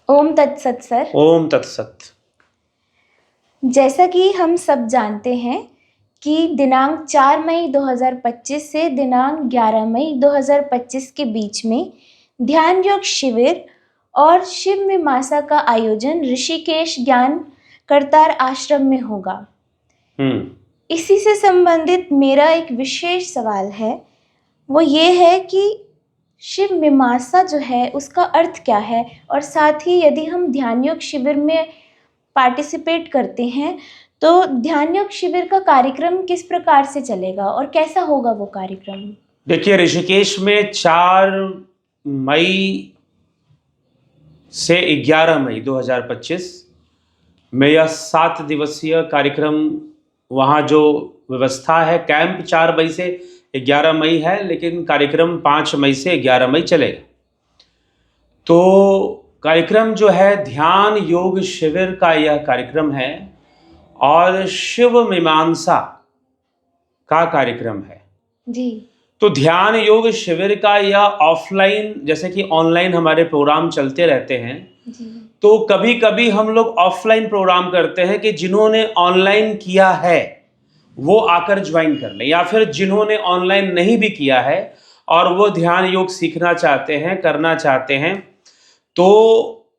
ओम तत्सत सर। ओम तत्सत। जैसा कि हम सब जानते हैं कि दिनांक 4 मई 2025 से दिनांक 11 मई 2025 के बीच में ध्यान योग शिविर और शिव मीमांसा का आयोजन ऋषिकेश ज्ञान करतार आश्रम में होगा। इसी से संबंधित मेरा एक विशेष सवाल है, वो ये है कि शिव मीमांसा जो है उसका अर्थ क्या है, और साथ ही यदि हम ध्यान योग शिविर में पार्टिसिपेट करते हैं तो ध्यान योग शिविर का कार्यक्रम किस प्रकार से चलेगा और कैसा होगा वो कार्यक्रम? देखिए, ऋषिकेश में 4 मई से 11 मई 2025 में यह 7 दिवसीय कार्यक्रम, वहाँ जो व्यवस्था है, कैंप 4 मई से 11 मई है, लेकिन कार्यक्रम 5 मई से 11 मई चलेगा। तो कार्यक्रम जो है ध्यान योग शिविर का यह कार्यक्रम है और शिव मीमांसा का कार्यक्रम है जी। तो ध्यान योग शिविर का यह ऑफलाइन, जैसे कि ऑनलाइन हमारे प्रोग्राम चलते रहते हैं जी। तो कभी कभी हम लोग ऑफलाइन प्रोग्राम करते हैं कि जिन्होंने ऑनलाइन किया है वो आकर ज्वाइन कर लें, या फिर जिन्होंने ऑनलाइन नहीं भी किया है और वो ध्यान योग सीखना चाहते हैं, करना चाहते हैं, तो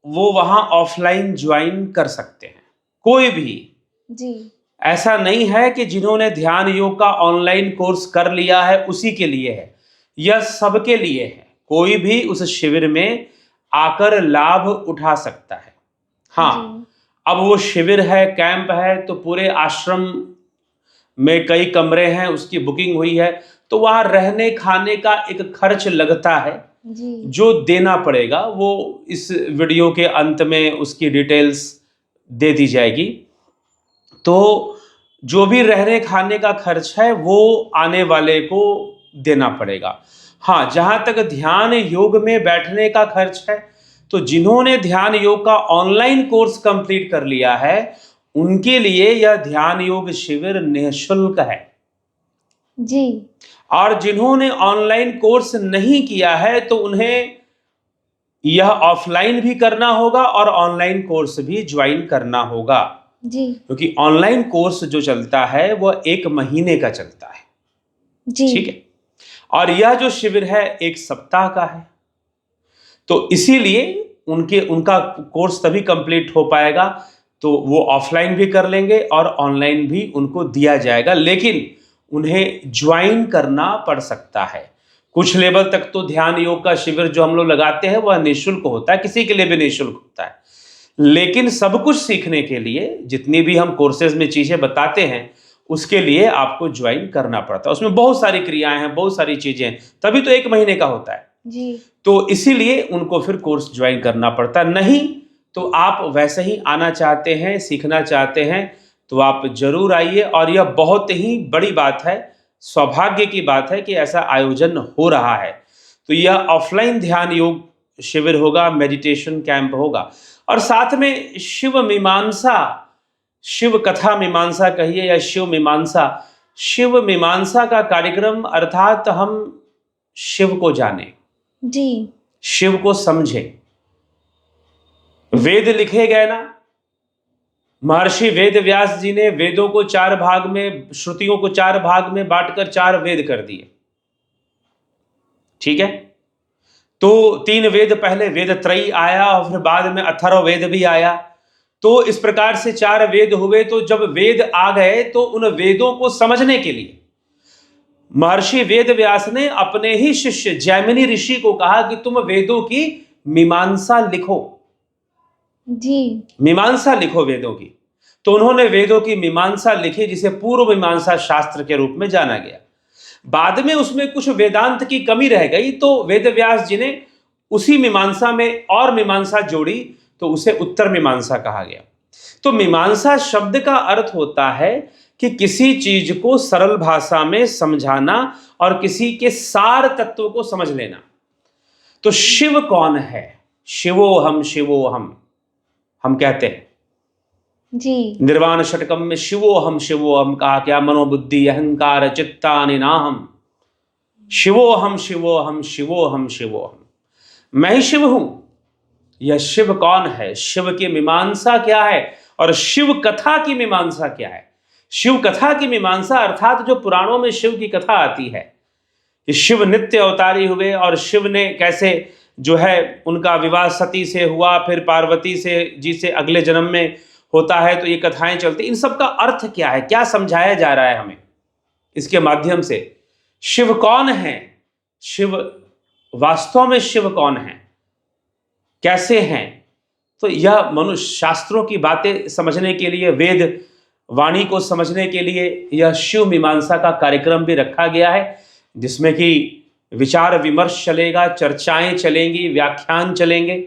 वो वहाँ ऑफलाइन ज्वाइन कर सकते हैं। कोई भी जी। ऐसा नहीं है कि जिन्होंने ध्यान योग का ऑनलाइन कोर्स कर लिया है उसी के लिए है, यह सबके लिए है। कोई भी उस शिविर में आकर लाभ उठा सकता है। हाँ, अब वो शिविर है, कैंप है, तो पूरे आश्रम में कई कमरे हैं, उसकी बुकिंग हुई है, तो वहाँ रहने खाने का एक खर्च लगता है जी। जो देना पड़ेगा। वो इस वीडियो के अंत में उसकी डिटेल्स दे दी जाएगी। तो जो भी रहने खाने का खर्च है वो आने वाले को देना पड़ेगा। हाँ, जहाँ तक ध्यान योग में बैठने का खर्च है, तो जिन्होंने ध्यान योग का ऑनलाइन कोर्स कंप्लीट कर लिया है उनके लिए यह ध्यान योग शिविर निःशुल्क है जी। और जिन्होंने ऑनलाइन कोर्स नहीं किया है तो उन्हें यह ऑफलाइन भी करना होगा और ऑनलाइन कोर्स भी ज्वाइन करना होगा जी। क्योंकि ऑनलाइन कोर्स जो चलता है वह 1 महीने का चलता है। जी। ठीक है, और यह जो शिविर है 1 सप्ताह का है, तो इसीलिए उनका कोर्स तभी कंप्लीट हो पाएगा तो वो ऑफलाइन भी कर लेंगे और ऑनलाइन भी उनको दिया जाएगा, लेकिन उन्हें ज्वाइन करना पड़ सकता है। कुछ लेवल तक तो ध्यान योग का शिविर जो हम लोग लगाते हैं वह निःशुल्क होता है, किसी के लिए भी निःशुल्क होता है, लेकिन सब कुछ सीखने के लिए जितनी भी हम कोर्सेज में चीजें बताते हैं उसके लिए आपको ज्वाइन करना पड़ता है। उसमें बहुत सारी क्रियाएं हैं, बहुत सारी चीजें हैं, तभी तो 1 महीने का होता है जी। तो इसीलिए उनको फिर कोर्स ज्वाइन करना पड़ता है। नहीं तो आप वैसे ही आना चाहते हैं, सीखना चाहते हैं तो आप जरूर आइए। और यह बहुत ही बड़ी बात है, सौभाग्य की बात है कि ऐसा आयोजन हो रहा है। तो यह ऑफलाइन ध्यान योग शिविर होगा, मेडिटेशन कैंप होगा, और साथ में शिव मीमांसा, शिव कथा मीमांसा कहिए या शिव मीमांसा, शिव मीमांसा का कार्यक्रम, अर्थात हम शिव को जाने, जी। शिव को समझे। वेद लिखे गए ना, महर्षि वेद व्यास जी ने वेदों को 4 भाग में, श्रुतियों को 4 भाग में बांटकर 4 वेद कर दिए। ठीक है, तो 3 वेद पहले वेद त्रयी आया और फिर बाद में अथर्व वेद भी आया, तो इस प्रकार से 4 वेद हुए। तो जब वेद आ गए तो उन वेदों को समझने के लिए महर्षि वेद व्यास ने अपने ही शिष्य जैमिनी ऋषि को कहा कि तुम वेदों की मीमांसा लिखो। जी। मीमांसा लिखो वेदों की। तो उन्होंने वेदों की मीमांसा लिखी, जिसे पूर्व मीमांसा शास्त्र के रूप में जाना गया। बाद में उसमें कुछ वेदांत की कमी रह गई तो वेद व्यास जी ने उसी मीमांसा में और मीमांसा जोड़ी, तो उसे उत्तर मीमांसा कहा गया। तो मीमांसा शब्द का अर्थ होता है कि किसी चीज को सरल भाषा में समझाना और किसी के सार तत्व को समझ लेना। तो शिव कौन है? शिवोहम शिवोहम हम कहते हैं। जी। निर्वाण षटकम में शिवोहम शिवोहम कहा क्या? मनोबुद्धि अहंकार चित्तानि नाहम, शिवोहम शिवोहम शिवोहम शिवोहम, मैं ही शिव हूं। यह शिव कौन है, शिव की मीमांसा क्या है और शिव कथा की मीमांसा क्या है। शिव कथा की मीमांसा अर्थात जो पुराणों में शिव की कथा आती है कि शिव नित्य अवतारी हुए और शिव ने कैसे जो है उनका विवाह सती से हुआ, फिर पार्वती से जी से अगले जन्म में होता है, तो ये कथाएं चलती। इन सब का अर्थ क्या है, क्या समझाया जा रहा है हमें इसके माध्यम से। शिव कौन है, शिव वास्तव में शिव कौन है, कैसे हैं, तो यह मनुष्य शास्त्रों की बातें समझने के लिए, वेद वाणी को समझने के लिए यह शिव मीमांसा का कार्यक्रम भी रखा गया है, जिसमें कि विचार विमर्श चलेगा, चर्चाएं चलेंगी, व्याख्यान चलेंगे,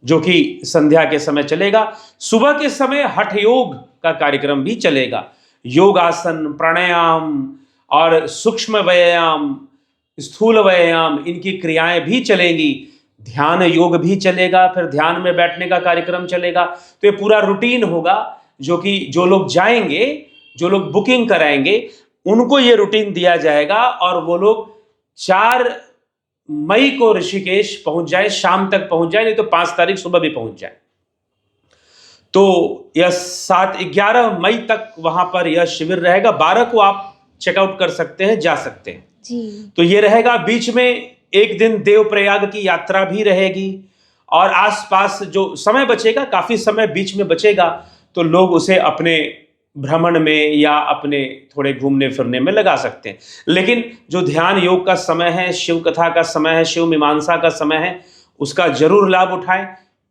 जो कि संध्या के समय चलेगा। सुबह के समय हठ योग का कार्यक्रम भी चलेगा, योगासन, प्राणायाम और सूक्ष्म व्यायाम, स्थूल व्यायाम, इनकी क्रियाएं भी चलेंगी। ध्यान योग भी चलेगा, फिर ध्यान में बैठने का कार्यक्रम चलेगा। तो ये पूरा रूटीन होगा, जो कि जो लोग जाएंगे, जो लोग बुकिंग कराएंगे, उनको ये रूटीन दिया जाएगा और वो लोग 4 मई को ऋषिकेश पहुंच जाए, शाम तक पहुंच जाए, नहीं तो 5 तारीख सुबह भी पहुंच जाए। तो यह 11 मई तक वहां पर यह शिविर रहेगा। 12 को आप चेकआउट कर सकते हैं, जा सकते हैं जी। तो ये रहेगा। बीच में एक दिन देवप्रयाग की यात्रा भी रहेगी और आसपास जो समय बचेगा, काफी समय बीच में बचेगा, तो लोग उसे अपने भ्रमण में या अपने थोड़े घूमने फिरने में लगा सकते हैं। लेकिन जो ध्यान योग का समय है, शिव कथा का समय है, शिव मीमांसा का समय है, उसका जरूर लाभ उठाएं,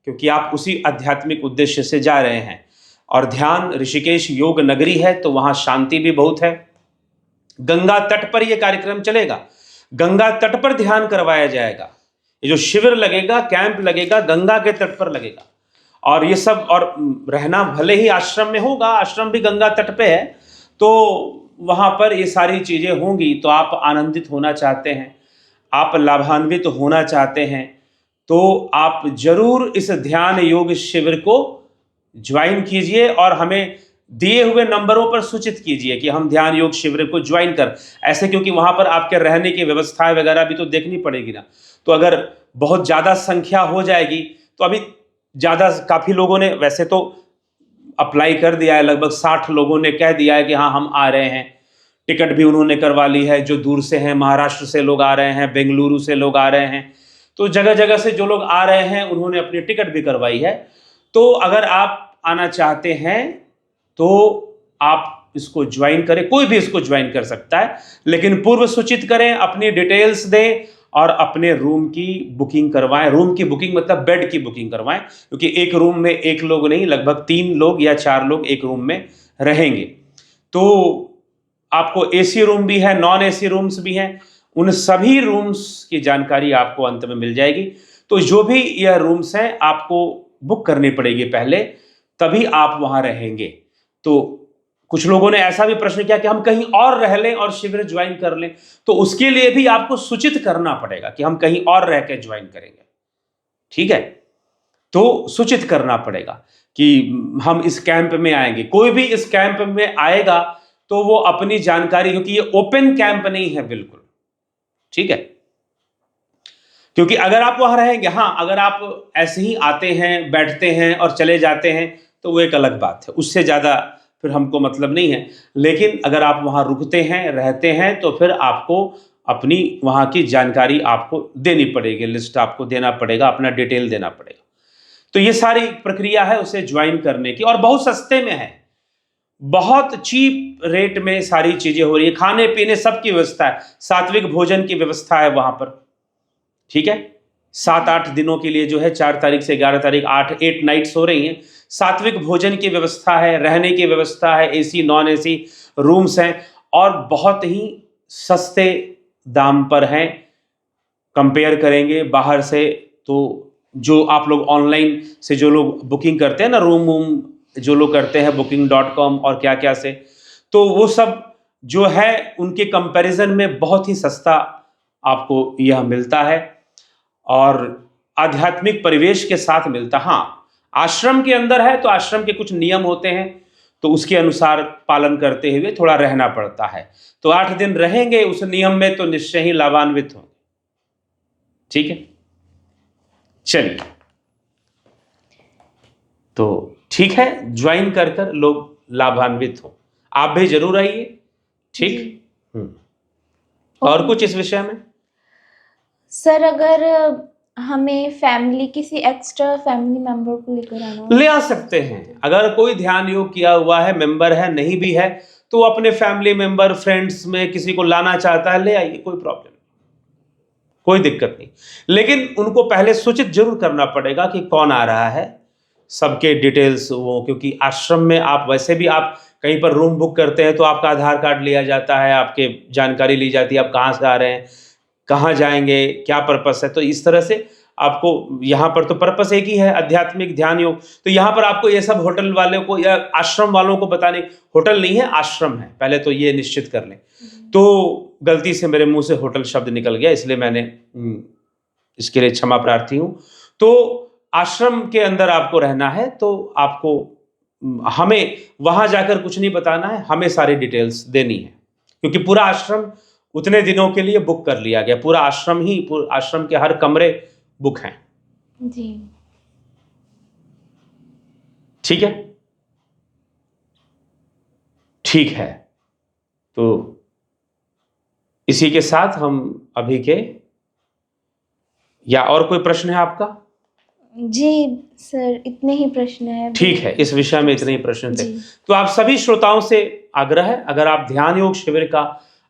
क्योंकि आप उसी आध्यात्मिक उद्देश्य से जा रहे हैं। और ध्यान, ऋषिकेश योग नगरी है, तो वहां शांति भी बहुत है। गंगा तट पर यह कार्यक्रम चलेगा, गंगा तट पर ध्यान करवाया जाएगा। ये जो शिविर लगेगा, कैंप लगेगा, गंगा के तट पर लगेगा। और ये सब, और रहना भले ही आश्रम में होगा, आश्रम भी गंगा तट पे है, तो वहां पर ये सारी चीजें होंगी। तो आप आनंदित होना चाहते हैं, आप लाभान्वित होना चाहते हैं, तो आप जरूर इस ध्यान योग शिविर को ज्वाइन कीजिए और हमें दिए हुए नंबरों पर सूचित कीजिए कि हम ध्यान योग शिविर को ज्वाइन कर ऐसे, क्योंकि वहां पर आपके रहने की व्यवस्थाएं वगैरह भी तो देखनी पड़ेगी ना। तो अगर बहुत ज्यादा संख्या हो जाएगी, तो अभी ज्यादा, काफी लोगों ने वैसे तो अप्लाई कर दिया है, लगभग 60 लोगों ने कह दिया है कि हाँ हम आ रहे हैं। टिकट भी उन्होंने करवा ली है, जो दूर से हैं, महाराष्ट्र से लोग आ रहे हैं, बेंगलुरु से लोग आ रहे हैं, तो जगह जगह से जो लोग आ रहे हैं उन्होंने अपनी टिकट भी करवाई है। तो अगर आप आना चाहते हैं तो आप इसको ज्वाइन करें, कोई भी इसको ज्वाइन कर सकता है, लेकिन पूर्व सूचित करें, अपनी डिटेल्स दें और अपने रूम की बुकिंग करवाएं। रूम की बुकिंग मतलब बेड की बुकिंग करवाएं, क्योंकि एक रूम में एक लोग नहीं, लगभग 3 लोग या 4 लोग एक रूम में रहेंगे। तो आपको एसी रूम भी है, नॉन एसी रूम्स भी हैं, उन सभी रूम्स की जानकारी आपको अंत में मिल जाएगी। तो जो भी यह रूम्स हैं आपको बुक करनी पड़ेगी पहले, तभी आप वहां रहेंगे। तो कुछ लोगों ने ऐसा भी प्रश्न किया कि हम कहीं और रह लें और शिविर ज्वाइन कर लें, तो उसके लिए भी आपको सूचित करना पड़ेगा कि हम कहीं और रह के ज्वाइन करेंगे। ठीक है, तो सूचित करना पड़ेगा कि हम इस कैंप में आएंगे। कोई भी इस कैंप में आएगा तो वो अपनी जानकारी, क्योंकि ये ओपन कैंप नहीं है बिल्कुल, ठीक है। क्योंकि अगर आप वहां रहेंगे, हाँ अगर आप ऐसे ही आते हैं, बैठते हैं और चले जाते हैं, तो वो एक अलग बात है, उससे ज्यादा फिर हमको मतलब नहीं है। लेकिन अगर आप वहां रुकते हैं, रहते हैं, तो फिर आपको अपनी वहां की जानकारी आपको देनी पड़ेगी, लिस्ट आपको देना पड़ेगा, अपना डिटेल देना पड़ेगा। तो ये सारी प्रक्रिया है उसे ज्वाइन करने की, और बहुत सस्ते में है, बहुत चीप रेट में सारी चीजें हो रही है। खाने पीने सबकी व्यवस्था है, सात्विक भोजन की व्यवस्था है वहां पर, ठीक है। 7-8 दिनों के लिए जो है, 4 तारीख से 11 तारीख 8 नाइट्स हो रही हैं। सात्विक भोजन की व्यवस्था है, रहने की व्यवस्था है, एसी नॉन एसी रूम्स हैं, और बहुत ही सस्ते दाम पर हैं कंपेयर करेंगे बाहर से। तो जो आप लोग ऑनलाइन से जो लोग बुकिंग करते हैं ना, रूम वूम जो लोग करते हैं booking.com और क्या क्या से, तो वो सब जो है उनके कंपैरिजन में बहुत ही सस्ता आपको यह मिलता है, और आध्यात्मिक परिवेश के साथ मिलता। हाँ, आश्रम के अंदर है तो आश्रम के कुछ नियम होते हैं, तो उसके अनुसार पालन करते हुए थोड़ा रहना पड़ता है। तो 8 दिन रहेंगे उस नियम में, तो निश्चय ही लाभान्वित होंगे। ठीक है, चलिए तो ठीक है, ज्वाइन कर कर लोग लाभान्वित हो। आप भी जरूर आइए, ठीक। जी। और कुछ इस विषय में? सर अगर हमें फैमिली किसी एक्स्ट्रा फैमिली मेंबर को लेकर आना हो ले आ सकते हैं। अगर कोई ध्यान योग किया हुआ है, मेंबर है, नहीं भी है, तो अपने फैमिली मेंबर, फ्रेंड्स में किसी को लाना चाहता है, ले आइए, कोई प्रॉब्लम नहीं, कोई दिक्कत नहीं। लेकिन उनको पहले सूचित जरूर करना पड़ेगा कि कौन आ रहा है, सबके डिटेल्स वो, क्योंकि आश्रम में आप वैसे भी आप कहीं पर रूम बुक करते हैं तो आपका आधार कार्ड लिया जाता है, आपके जानकारी ली जाती है, आप कहाँ से आ रहे हैं, कहाँ जाएंगे, क्या पर्पस है। तो इस तरह से आपको यहाँ पर तो पर्पस एक ही है, आध्यात्मिक ध्यान योग। तो यहाँ पर आपको ये सब होटल वालों को या आश्रम वालों को बताने, होटल नहीं है, आश्रम है, पहले तो ये निश्चित कर लें। तो गलती से मेरे मुंह से होटल शब्द निकल गया, इसलिए मैंने इसके लिए क्षमा प्रार्थी हूँ। तो आश्रम के अंदर आपको रहना है, तो आपको हमें वहां जाकर कुछ नहीं बताना है, हमें सारी डिटेल्स देनी है, क्योंकि पूरा आश्रम उतने दिनों के लिए बुक कर लिया गया। पूरा आश्रम ही, पूरा आश्रम के हर कमरे बुक हैं। जी ठीक है, ठीक है। तो इसी के साथ हम अभी के, या और कोई प्रश्न है आपका? जी सर, इतने ही प्रश्न है। ठीक है, इस विषय में इतने ही प्रश्न थे। जी। तो आप सभी श्रोताओं से आग्रह है, अगर आप ध्यान योग शिविर का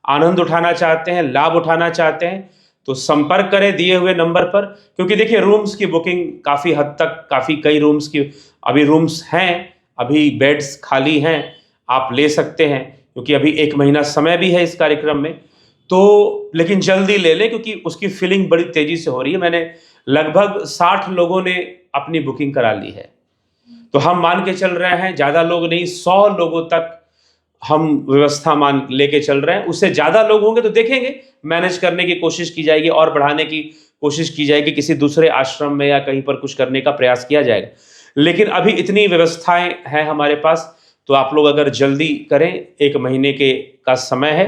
आनंद उठाना चाहते हैं, लाभ उठाना चाहते हैं, तो संपर्क करें दिए हुए नंबर पर। क्योंकि देखिए, रूम्स की बुकिंग काफ़ी हद तक, कई रूम्स की अभी रूम्स हैं, अभी बेड्स खाली हैं, आप ले सकते हैं, क्योंकि अभी 1 महीना समय भी है इस कार्यक्रम में। तो लेकिन जल्दी ले लें, क्योंकि उसकी फिलिंग बड़ी तेजी से हो रही है। मैंने लगभग 60 लोगों ने अपनी बुकिंग करा ली है। तो हम मान के चल रहे हैं, ज़्यादा लोग नहीं, 100 लोगों तक हम व्यवस्था मान लेके चल रहे हैं। उससे ज़्यादा लोग होंगे तो देखेंगे, मैनेज करने की कोशिश की जाएगी और बढ़ाने की कोशिश की जाएगी, किसी दूसरे आश्रम में या कहीं पर कुछ करने का प्रयास किया जाएगा। लेकिन अभी इतनी व्यवस्थाएं हैं हमारे पास, तो आप लोग अगर जल्दी करें, 1 महीने का समय है,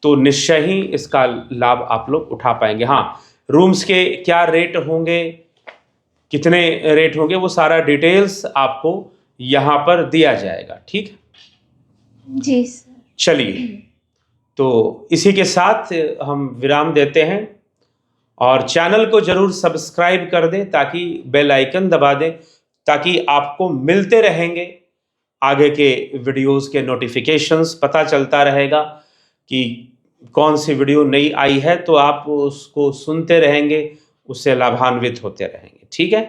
तो निश्चय ही इसका लाभ आप लोग उठा पाएंगे। हाँ, रूम्स के क्या रेट होंगे, कितने रेट होंगे, वो सारा डिटेल्स आपको यहाँ पर दिया जाएगा, ठीक है? जी सर। चलिए, तो इसी के साथ हम विराम देते हैं, और चैनल को जरूर सब्सक्राइब कर दें, ताकि बेल आइकन दबा दें, ताकि आपको मिलते रहेंगे आगे के वीडियोस के नोटिफिकेशंस, पता चलता रहेगा कि कौन सी वीडियो नई आई है, तो आप उसको सुनते रहेंगे, उससे लाभान्वित होते रहेंगे, ठीक है?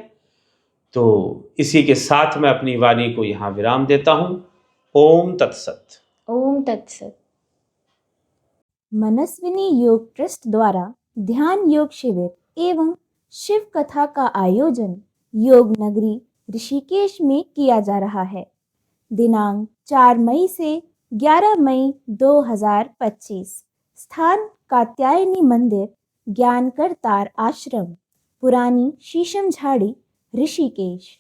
तो इसी के साथ मैं अपनी वाणी को यहाँ विराम देता हूँ। ओम तत्सत। ओम तत्सत। मनस्विनी योग ट्रस्ट द्वारा ध्यान योग शिविर एवं शिव कथा का आयोजन योग नगरी ऋषिकेश में किया जा रहा है। दिनांक 4 मई से 11 मई 2025। स्थान कात्यायनी मंदिर, ज्ञानकरतार आश्रम, पुरानी शीशम झाड़ी, ऋषिकेश।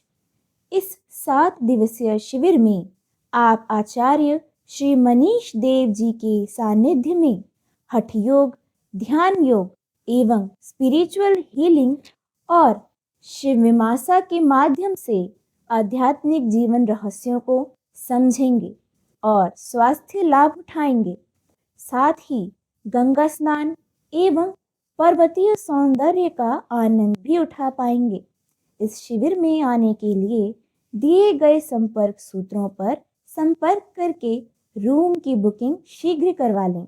इस 7 दिवसीय शिविर में आप आचार्य श्री मनीष देव जी के सानिध्य में हठ योग, ध्यान योग एवं स्पिरिचुअल हीलिंग और शिव मीमांसा के माध्यम से आध्यात्मिक जीवन रहस्यों को समझेंगे और स्वास्थ्य लाभ उठाएंगे। साथ ही गंगा स्नान एवं पर्वतीय सौंदर्य का आनंद भी उठा पाएंगे। इस शिविर में आने के लिए दिए गए संपर्क सूत्रों पर संपर्क करके रूम की बुकिंग शीघ्र करवा लें।